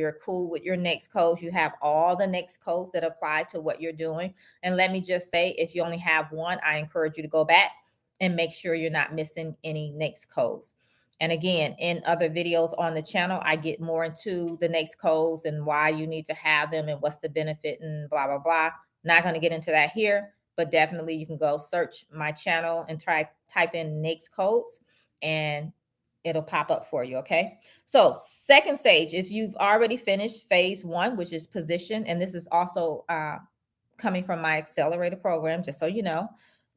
you're cool with your next codes, you have all the next codes that apply to what you're doing. And let me just say, if you only have one, I encourage you to go back and make sure you're not missing any next codes. And again, in other videos on the channel, I get more into the next codes and why you need to have them and what's the benefit and blah, blah, blah. Not going to get into that here, but definitely you can go search my channel and type in next codes and it'll pop up for you. Okay. So second stage, if you've already finished phase one, which is position, and this is also coming from my accelerator program, just so you know,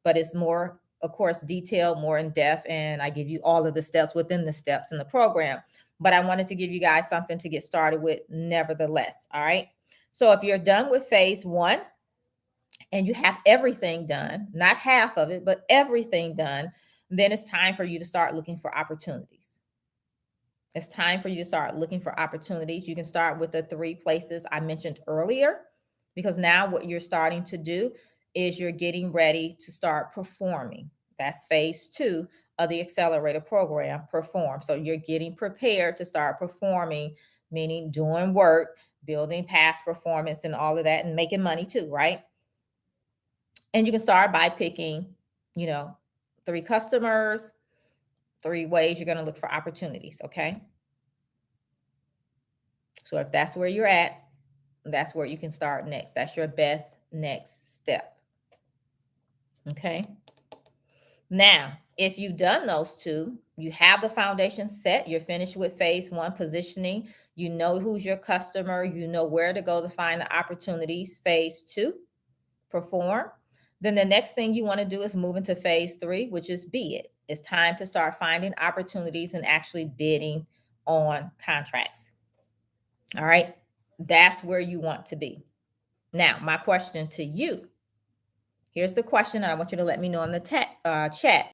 but it's more, of course, detailed, more in depth, and I give you all of the steps within the steps in the program. But I wanted to give you guys something to get started with nevertheless. All right. So if you're done with phase one and you have everything done, not half of it, but everything done, then it's time for you to start looking for opportunities. It's time for you to start looking for opportunities. You can start with the 3 places I mentioned earlier, because now what you're starting to do is you're getting ready to start performing. That's phase 2 of the accelerator program, perform. So you're getting prepared to start performing, meaning doing work, building past performance and all of that, and making money too, right? And you can start by picking, 3 customers, 3 ways you're going to look for opportunities, okay? So if that's where you're at, that's where you can start next. That's your best next step. Okay. Now, if you've done those 2, you have the foundation set, you're finished with phase 1 positioning, you know who's your customer, you know where to go to find the opportunities. Phase 2, perform. Then the next thing you want to do is move into phase 3, which is be it. It's time to start finding opportunities and actually bidding on contracts. All right. That's where you want to be. Now, my question to you. Here's the question. I want you to let me know in the chat.